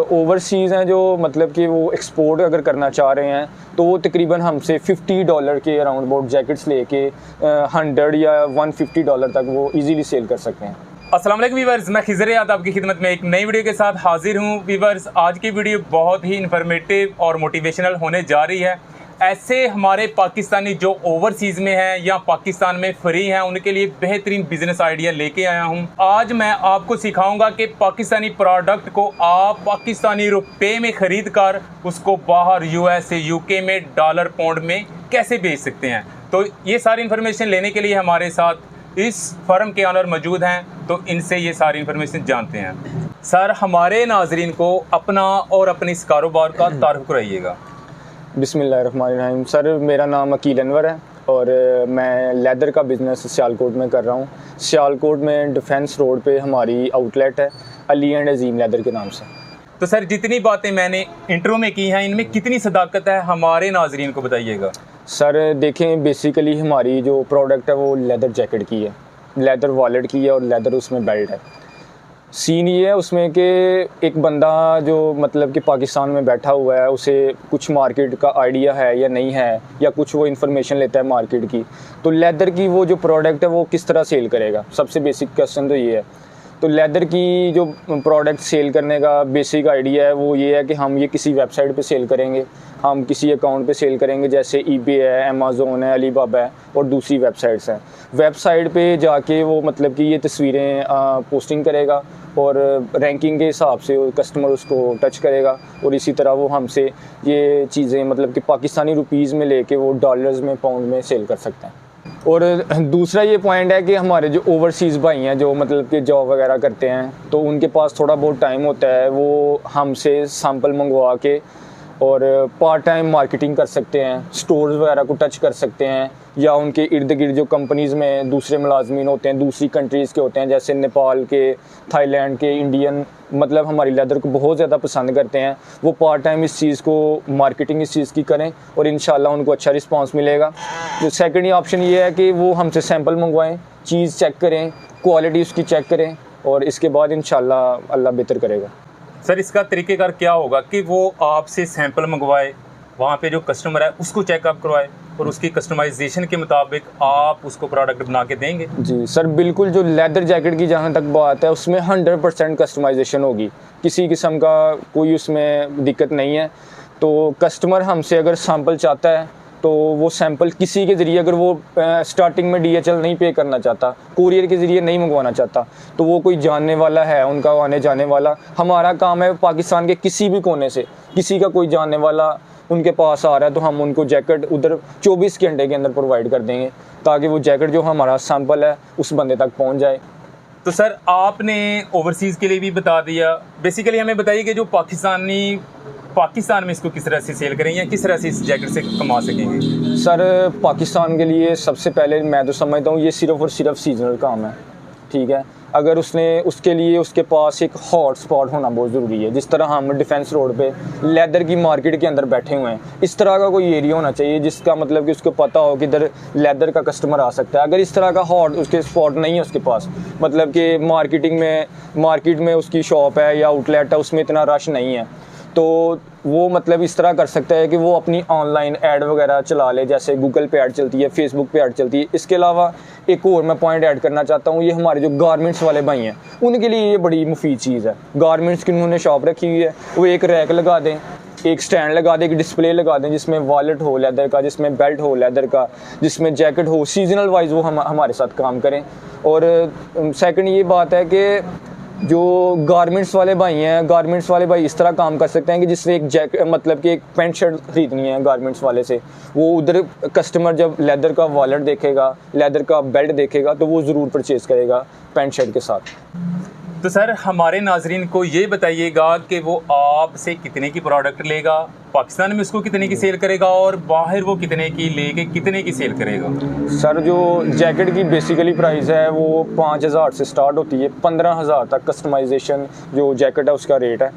Overseas हैं जो मतलब कि वो एक्सपोर्ट अगर करना चाह रहे हैं तो वो तकरीबन हमसे $50 के अराउंड अबाउट जैकेट्स लेके 100 या $150 तक वो इजीली सेल कर सकते हैं। अस्सलाम वालेकुम वीवर्स, मैं खिज़र याद आपकी खिदमत में एक नई वीडियो के साथ हाजिर हूँ। वीवर्स, आज की वीडियो बहुत ही इन्फॉर्मेटिव और मोटिवेशनल होने जा रही है। ऐसे हमारे पाकिस्तानी जो ओवरसीज़ में हैं या पाकिस्तान में फ्री हैं, उनके लिए बेहतरीन बिजनेस आइडिया लेके आया हूँ। आज मैं आपको सिखाऊंगा कि पाकिस्तानी प्रोडक्ट को आप पाकिस्तानी रुपए में ख़रीद कर उसको बाहर यूएस यूके में डॉलर पाउंड में कैसे बेच सकते हैं। तो ये सारी इन्फॉर्मेशन लेने के लिए हमारे साथ इस फर्म के ऑनर मौजूद हैं, तो इनसे ये सारी इन्फॉर्मेशन जानते हैं। सर, हमारे नाजरीन को अपना और अपने इस कारोबार का तारुफ कराइएगा। बिस्मिल्लाहिर्रहमानिर्रहीम। सर, मेरा नाम अकील अनवर है और मैं लेदर का बिज़नेस सियालकोट में कर रहा हूँ। सियालकोट में डिफेंस रोड पे हमारी आउटलेट है, अली एंड अजीम लेदर के नाम से। तो सर, जितनी बातें मैंने इंट्रो में की हैं, इनमें कितनी सदाकत है हमारे नाजरीन को बताइएगा। सर देखें, बेसिकली हमारी जो प्रोडक्ट है वो लेदर जैकेट की है, लेदर वॉलेट की है और लेदर उसमें बेल्ट है। सीन ये है उसमें कि एक बंदा जो मतलब कि पाकिस्तान में बैठा हुआ है, उसे कुछ मार्केट का आइडिया है या नहीं है, या कुछ वो इन्फॉर्मेशन लेता है मार्केट की, तो लेदर की वो जो प्रोडक्ट है वो किस तरह सेल करेगा। सबसे बेसिक क्वेश्चन तो ये है। तो लेदर की जो प्रोडक्ट सेल करने का बेसिक आइडिया है वो ये है कि हम ये किसी वेबसाइट पे सेल करेंगे, हम किसी अकाउंट पे सेल करेंगे, जैसे ईबे है, अमेज़न है, अलीबाबा है और दूसरी वेबसाइट्स हैं। वेबसाइट पे जाके वो मतलब कि ये तस्वीरें पोस्टिंग करेगा और रैंकिंग के हिसाब से कस्टमर उसको टच करेगा और इसी तरह वो हमसे ये चीज़ें मतलब कि पाकिस्तानी रुपीज़ में लेके वो डॉलर्स में, पाउंड में सेल कर सकते हैं। और दूसरा ये पॉइंट है कि हमारे जो ओवरसीज़ भाई हैं जो मतलब कि जॉब वगैरह करते हैं, तो उनके पास थोड़ा बहुत टाइम होता है, वो हमसे सैंपल मंगवा के और पार्ट टाइम मार्केटिंग कर सकते हैं, स्टोर्स वगैरह को टच कर सकते हैं, या उनके इर्द गिर्द जो कंपनीज़ में दूसरे मुलाजमीन होते हैं, दूसरी कंट्रीज़ के होते हैं, जैसे नेपाल के, थाईलैंड के, इंडियन मतलब हमारी लेदर को बहुत ज़्यादा पसंद करते हैं, वो पार्ट टाइम इस चीज़ को मार्केटिंग इस चीज़ की करें और इंशाल्लाह उनको अच्छा रिस्पांस मिलेगा। जो सेकंड ऑप्शन ये है कि वो हमसे सैंपल मंगवाएं, चीज़ चेक करें, क्वालिटी उसकी चेक करें और इसके बाद इंशाल्लाह अल्लाह बेहतर करेगा। सर, इसका तरीक़ेकार क्या होगा कि वो आपसे सैंपल मंगवाए, वहाँ पे जो कस्टमर है उसको चेकअप करवाए और उसकी कस्टमाइजेशन के मुताबिक आप उसको प्रोडक्ट बना के देंगे? जी सर, बिल्कुल। जो लेदर जैकेट की जहाँ तक बात है उसमें 100% कस्टमाइजेशन होगी, किसी किस्म का कोई उसमें दिक्कत नहीं है। तो कस्टमर हमसे अगर सैंपल चाहता है तो वो सैंपल किसी के ज़रिए, अगर वो स्टार्टिंग में DHL नहीं पे करना चाहता, कुरियर के ज़रिए नहीं मंगवाना चाहता, तो वो कोई जानने वाला है उनका आने जाने वाला, हमारा काम है पाकिस्तान के किसी भी कोने से किसी का कोई जानने वाला उनके पास आ रहा है तो हम उनको जैकेट उधर 24 घंटे के अंदर प्रोवाइड कर देंगे, ताकि वो जैकेट जो हमारा सैंपल है उस बंदे तक पहुँच जाए। तो सर, आपने ओवरसीज़ के लिए भी बता दिया, बेसिकली हमें बताइए कि जो पाकिस्तान में इसको किस तरह से सेल करें या किस तरह से इस जैकेट से कमा सकेंगे। सर, पाकिस्तान के लिए सबसे पहले मैं तो समझता हूँ ये सिर्फ़ और सिर्फ सीजनल काम है, ठीक है। अगर उसके लिए उसके पास एक हॉट स्पॉट होना बहुत ज़रूरी है। जिस तरह हम डिफेंस रोड पे लेदर की मार्केट के अंदर बैठे हुए हैं, इस तरह का कोई एरिया होना चाहिए जिसका मतलब कि उसको पता हो कि इधर लेदर का कस्टमर आ सकता है। अगर इस तरह का हॉट उसके स्पॉट नहीं है उसके पास, मतलब कि मार्केट में उसकी शॉप है या आउटलेट है, उसमें इतना रश नहीं है, तो वो मतलब इस तरह कर सकता है कि वो अपनी ऑनलाइन ऐड वगैरह चला ले, जैसे गूगल पे ऐड चलती है, फेसबुक पे ऐड चलती है। इसके अलावा एक और मैं पॉइंट ऐड करना चाहता हूँ, ये हमारे जो गारमेंट्स वाले भाई हैं उनके लिए ये बड़ी मुफीद चीज़ है। गारमेंट्स की उन्होंने शॉप रखी हुई है, वो एक रैक लगा दें, एक स्टैंड लगा दें, एक डिस्प्ले लगा दें जिसमें वॉलेट हो लेदर का, जिसमें बेल्ट हो लेदर का, जिसमें जैकेट हो, सीजनल वाइज वो हमारे साथ काम करें। और सेकंड ये बात है कि जो गारमेंट्स वाले भाई इस तरह काम कर सकते हैं कि जिससे एक जैकेट मतलब कि एक पैंट शर्ट खरीदनी है गारमेंट्स वाले से, वो उधर कस्टमर जब लेदर का वॉलेट देखेगा, लेदर का बेल्ट देखेगा, तो वो ज़रूर परचेज़ करेगा पैंट शर्ट के साथ। तो सर, हमारे नाजरीन को ये बताइएगा कि वो आपसे कितने की प्रोडक्ट लेगा, पाकिस्तान में उसको कितने की सेल करेगा और बाहर वो कितने की लेके कितने की सेल करेगा। सर, जो जैकेट की बेसिकली प्राइस है वो 5000 से स्टार्ट होती है, 15,000 तक कस्टमाइजेशन जो जैकेट है उसका रेट है।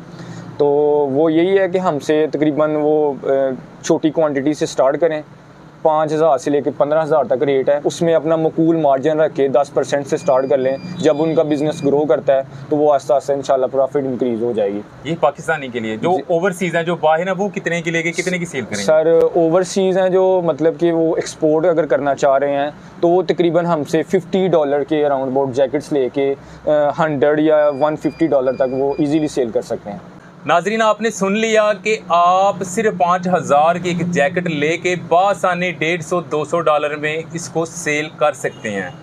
तो वो यही है कि हमसे तकरीबन वो छोटी क्वांटिटी से स्टार्ट करें 5,000 से लेकर 15,000 तक रेट है। उसमें अपना मकूल मार्जिन रख के 10% से स्टार्ट कर लें। जब उनका बिजनेस ग्रो करता है तो वो आस्ता आस्ता इंशाल्लाह प्रॉफिट इंक्रीज हो जाएगी। ये पाकिस्तानी के लिए। जो ओवरसीज हैं, जो बाहर है, वो कितने के लेके कितने की सेल करेंगे? सर ओवरसीज़ हैं जो मतलब कि वो एक्सपोर्ट अगर करना चाह रहे हैं तो वो तकरीबन हमसे $50 के अराउंड अबाउट जैकेट्स लेके 100 या $150 तक वो इजीली सेल कर सकते हैं। नाजरीन, आपने सुन लिया कि आप सिर्फ 5,000 की एक जैकेट लेके बासानी $150-200 में इसको सेल कर सकते हैं।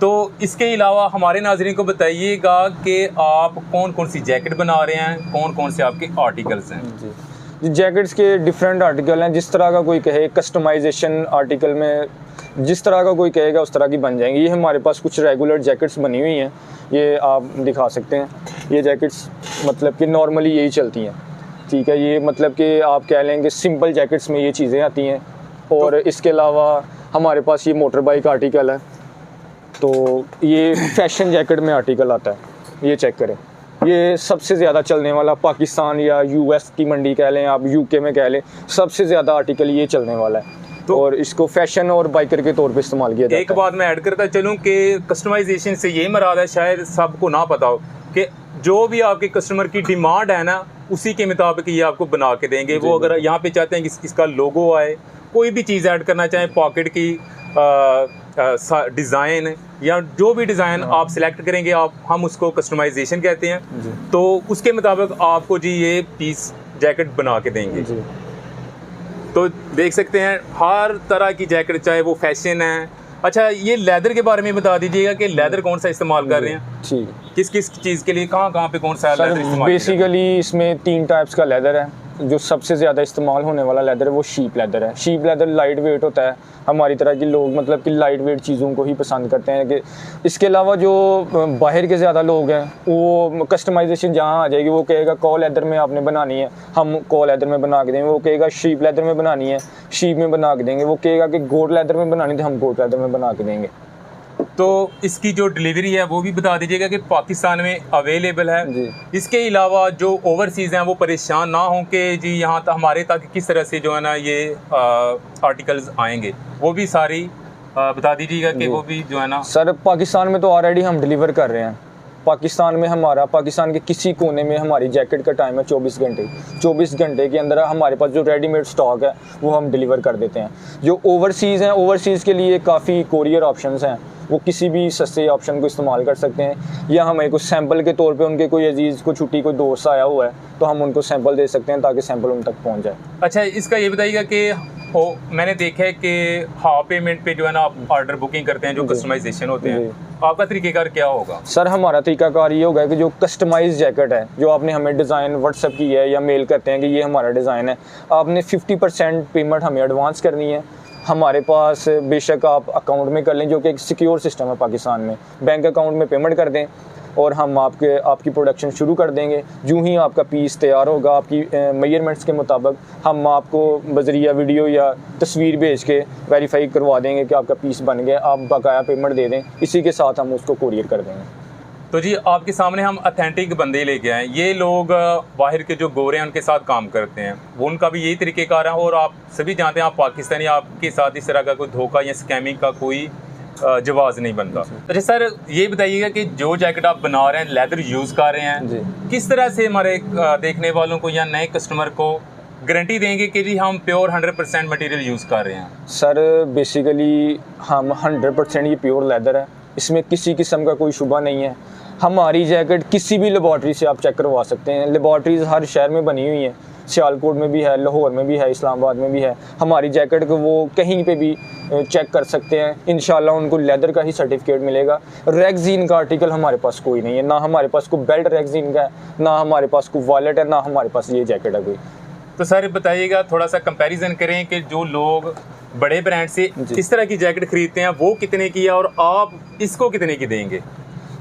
तो इसके अलावा हमारे नाजरीन को बताइएगा कि आप कौन कौन सी जैकेट बना रहे हैं, कौन कौन से आपके आर्टिकल्स हैं? जी, जैकेट्स के डिफरेंट आर्टिकल हैं। जिस तरह का कोई कहे कस्टमाइजेशन आर्टिकल में जिस तरह का कोई कहेगा उस तरह की बन जाएंगी। ये हमारे पास कुछ रेगुलर जैकेट्स बनी हुई हैं, ये आप दिखा सकते हैं। ये जैकेट्स मतलब कि नॉर्मली यही चलती हैं, ठीक है। ये मतलब कि आप कह लेंगे सिंपल जैकेट्स में ये चीज़ें आती हैं। और इसके अलावा हमारे पास ये मोटर बाइक आर्टिकल है, तो ये फैशन जैकेट में आर्टिकल आता है। ये चेक करें, ये सबसे ज़्यादा चलने वाला पाकिस्तान या यूएस की मंडी कह लें, आप यूके में कह लें, सबसे ज़्यादा आर्टिकल ये चलने वाला है। तो और इसको फैशन और बाइकर के तौर पे इस्तेमाल किया जाता है। एक बात मैं ऐड करता चलूँ कि कस्टमाइजेशन से ये मराद है, शायद सबको ना पता हो कि जो भी आपके कस्टमर की डिमांड है ना, उसी के मुताबिक ये आपको बना के देंगे। वो अगर यहाँ पे चाहते हैं कि इसका लोगो आए, कोई भी चीज़ ऐड करना चाहें, पॉकेट की डिज़ाइन या जो भी डिज़ाइन आप सिलेक्ट करेंगे, हम उसको कस्टमाइजेशन कहते हैं। तो उसके मुताबिक आपको जी ये पीस जैकेट बना के देंगे। तो देख सकते हैं हर तरह की जैकेट, चाहे वो फैशन है। अच्छा, ये लेदर के बारे में बता दीजिएगा कि लेदर कौन सा इस्तेमाल कर रहे हैं? ठीक, किस किस चीज़ के लिए, कहाँ पे कौन सा लेदर इस्तेमाल? बेसिकली इसमें 3 टाइप्स का लेदर है। जो सबसे ज़्यादा इस्तेमाल होने वाला लेदर है वो शीप लेदर है। शीप लेदर लाइट वेट होता है। हमारी तरह के लोग मतलब कि लाइट वेट चीज़ों को ही पसंद करते हैं। कि इसके अलावा जो बाहर के ज़्यादा लोग हैं वो कस्टमाइजेशन जहाँ आ जाएगी, वो कहेगा कॉ लेदर में आपने बनानी है, हम कॉ लेदर में बना के देंगे। वो कहेगा शीप लेदर में बनानी है, शीप में बना के देंगे। वो कहेगा कि गोट लेदर में बनानी है, हम गोट लेदर में बना के देंगे। तो इसकी जो डिलीवरी है वो भी बता दीजिएगा कि पाकिस्तान में अवेलेबल है जी। इसके अलावा जो ओवरसीज़ हैं वो परेशान ना हों कि जी यहाँ तक हमारे तक किस तरह से जो है ना ये आर्टिकल्स आएंगे, वो भी सारी बता दीजिएगा कि वो भी जो है ना। सर पाकिस्तान में तो ऑलरेडी हम डिलीवर कर रहे हैं। पाकिस्तान में पाकिस्तान के किसी कोने में हमारी जैकेट का टाइम है 24 घंटे। 24 घंटे के अंदर हमारे पास जो रेडीमेड स्टॉक है वो हम डिलीवर कर देते हैं। जो ओवरसीज़ हैं, ओवरसीज़ के लिए काफ़ी कोरियर ऑप्शंस हैं। वो किसी भी सस्ते ऑप्शन को इस्तेमाल कर सकते हैं, या हमें कुछ सैंपल के तौर पे उनके कोई अजीज़ को छुट्टी कोई दोस्त आया हुआ है तो हम उनको सैंपल दे सकते हैं ताकि सैंपल उन तक पहुंच जाए। अच्छा, इसका ये बताइएगा कि मैंने देखा है कि हाफ पेमेंट पे जो है ना आप ऑर्डर बुकिंग करते हैं, जो कस्टमाइजेशन होते हैं, आपका तरीकेकार क्या होगा? सर हमारा तरीकाकार ये होगा कि जो कस्टमाइज जैकेट है, जो आपने हमें डिज़ाइन व्हाट्सएप की है या मेल करते हैं कि ये हमारा डिज़ाइन है, आपने 50% पेमेंट हमें एडवांस करनी है। हमारे पास बेशक आप अकाउंट में कर लें, जो कि एक सिक्योर सिस्टम है पाकिस्तान में। बैंक अकाउंट में पेमेंट कर दें और हम आपकी प्रोडक्शन शुरू कर देंगे। यूँ ही आपका पीस तैयार होगा, आपकी मेजरमेंट्स के मुताबिक हम आपको बजरिया वीडियो या तस्वीर भेज के वेरीफाई करवा देंगे कि आपका पीस बन गया। आप बकाया पेमेंट दे दें, इसी के साथ हम उसको कुरियर कर देंगे। तो जी आपके सामने हम ऑथेंटिक बंदे लेके आए। ये लोग बाहर के जो गोरे हैं उनके साथ काम करते हैं, वो उनका भी यही तरीक़ेकार है। और आप सभी जानते हैं, आप पाकिस्तानी, आपके साथ इस तरह का कोई धोखा या स्कैमिंग का कोई जवाब नहीं बनता। अच्छा सर, ये बताइएगा कि जो जैकेट आप बना रहे हैं, लेदर यूज़ कर रहे हैं, किस तरह से हमारे देखने वालों को या नए कस्टमर को गारंटी देंगे कि जी हम प्योर 100% मटेरियल यूज़ कर रहे हैं? सर बेसिकली हम 100% ये प्योर लेदर है, इसमें किसी किस्म का कोई शुबा नहीं है। हमारी जैकेट किसी भी लेबॉर्ट्री से आप चेक करवा सकते हैं। लेबॉर्ट्रीज़ हर शहर में बनी हुई हैं, सियालकोट में भी है, लाहौर में भी है, इस्लामाबाद में भी है। हमारी जैकेट को वो कहीं पे भी चेक कर सकते हैं, इंशाल्लाह उनको लेदर का ही सर्टिफिकेट मिलेगा। रेगजीन का आर्टिकल हमारे पास कोई नहीं है, ना हमारे पास कोई बेल्ट रेगजीन का है, ना हमारे पास कोई वॉलेट है, ना हमारे पास ये जैकेट है कोई। तो सर बताइएगा, थोड़ा सा कंपैरिजन करें कि जो लोग बड़े ब्रांड से इस तरह की जैकेट खरीदते हैं वो कितने की है और आप इसको कितने की देंगे?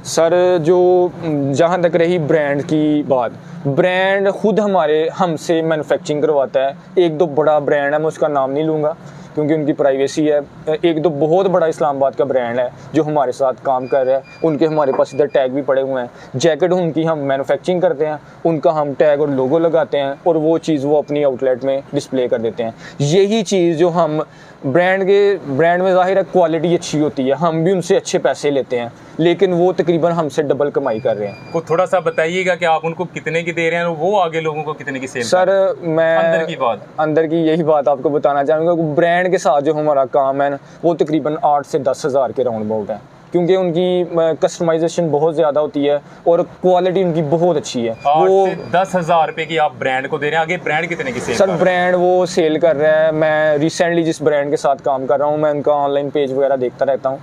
सर जो जहाँ तक रही ब्रांड की बात, ब्रांड खुद हमसे मैन्युफैक्चरिंग करवाता है। एक दो बड़ा ब्रांड है, मैं उसका नाम नहीं लूँगा, क्योंकि उनकी प्राइवेसी है। एक दो बहुत बड़ा इस्लामाबाद का ब्रांड है जो हमारे साथ काम कर रहा है, उनके हमारे पास इधर टैग भी पड़े हुए हैं। जैकेट उनकी हम मैन्युफैक्चरिंग करते हैं, उनका हम टैग और लोगो लगाते हैं और वो चीज़ वो अपनी आउटलेट में डिस्प्ले कर देते हैं। यही चीज़ जो हम ब्रांड में ज़ाहिर है क्वालिटी अच्छी होती है, हम भी उनसे अच्छे पैसे लेते हैं, लेकिन वो तकरीबन हमसे डबल कमाई कर रहे हैं। को थोड़ा सा बताइएगा कि आप उनको कितने की दे रहे हैं और वो आगे लोगों को कितने की सेल सर मैं अंदर की यही बात आपको बताना चाहूँगा, ब्रांड के साथ जो हमारा काम है ना वो तकरीबन 8 से 10 हज़ार के राउंड अबाउट है, क्योंकि उनकी कस्टमाइजेशन बहुत ज़्यादा होती है और क्वालिटी उनकी बहुत अच्छी है। 8 से 10 हज़ार रुपये की आप ब्रांड को दे रहे हैं, आगे ब्रांड कितने की सेल? सर ब्रांड वो सेल कर रहा है, मैं रिसेंटली जिस ब्रांड के साथ काम कर रहा हूँ, मैं उनका ऑनलाइन पेज वगैरह देखता रहता हूँ,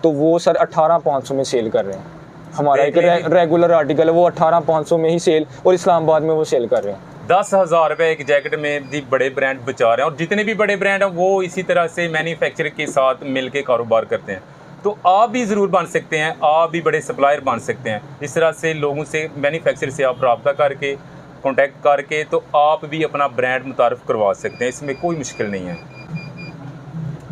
तो वो सर 18,500 में सेल कर रहे हैं। हमारा एक रेगुलर आर्टिकल है, वो 18,500 में ही सेल, और इस्लामाबाद में वो सेल कर रहे हैं। 10,000 रुपये एक जैकेट में जी बड़े ब्रांड बचा रहे हैं, और जितने भी बड़े ब्रांड हैं वो इसी तरह से मैन्युफैक्चरर के साथ मिलके कारोबार करते हैं। तो आप भी ज़रूर बन सकते हैं, आप भी बड़े सप्लायर बन सकते हैं। इस तरह से लोगों से, मैन्युफैक्चरर से आप रब्ता करके, कॉन्टैक्ट करके, तो आप भी अपना ब्रांड मुतारफ़ करवा सकते हैं, इसमें कोई मुश्किल नहीं है।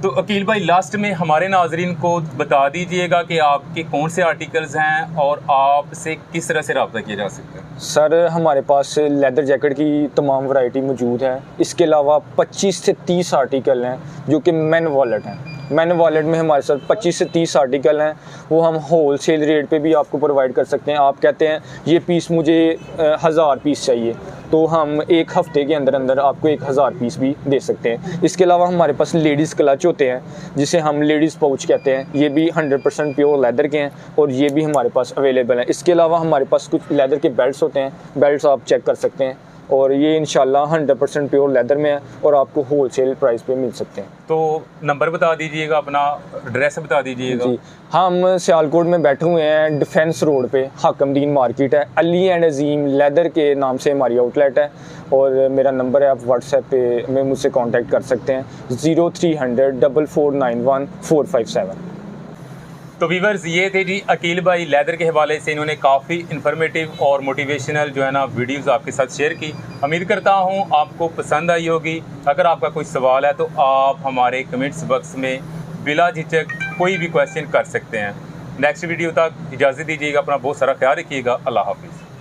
तो अकील भाई, लास्ट में हमारे नाजरीन को बता दीजिएगा कि आपके कौन से आर्टिकल्स हैं और आपसे किस तरह से रब्ता किया जा सकता है। सर हमारे पास लेदर जैकेट की तमाम वैरायटी मौजूद है, इसके अलावा 25 से 30 आर्टिकल हैं जो कि मैन वॉलेट हैं। मैन वॉलेट में हमारे साथ 25 से 30 आर्टिकल हैं, वो हम होल सेल रेट पे भी आपको प्रोवाइड कर सकते हैं। आप कहते हैं ये पीस मुझे 1000 पीस चाहिए, तो हम एक हफ़्ते के अंदर अंदर आपको 1000 पीस भी दे सकते हैं। इसके अलावा हमारे पास लेडीज़ क्लच होते हैं, जिसे हम लेडीज़ पाउच कहते हैं, ये भी 100% प्योर लेदर के हैं और ये भी हमारे पास अवेलेबल हैं। इसके अलावा हमारे पास कुछ लेदर के बेल्ट्स होते हैं, बेल्ट्स आप चेक कर सकते हैं, और ये इंशाल्लाह 100% प्योर लेदर में है और आपको होलसेल प्राइस पे मिल सकते हैं। तो नंबर बता दीजिएगा, अपना एड्रेस बता दीजिएगा। जी, हम सियालकोट में बैठे हुए हैं, डिफेंस रोड पे हाकमदीन मार्केट है, अली एंड अजीम लेदर के नाम से हमारी आउटलेट है, और मेरा नंबर है, आप व्हाट्सएप पे में मुझसे कांटेक्ट कर सकते हैं 0300 4491 457। तो व्यूअर्स, ये थे जी अकील भाई, लेदर के हवाले से इन्होंने काफ़ी इन्फॉर्मेटिव और मोटिवेशनल जो है ना वीडियोस आपके साथ शेयर की। उम्मीद करता हूँ आपको पसंद आई होगी। अगर आपका कोई सवाल है तो आप हमारे कमेंट्स बॉक्स में बिला झिझक कोई भी क्वेश्चन कर सकते हैं। नेक्स्ट वीडियो तक इजाज़त दीजिएगा, अपना बहुत सारा ख्याल रखिएगा। अल्लाह हाफिज़।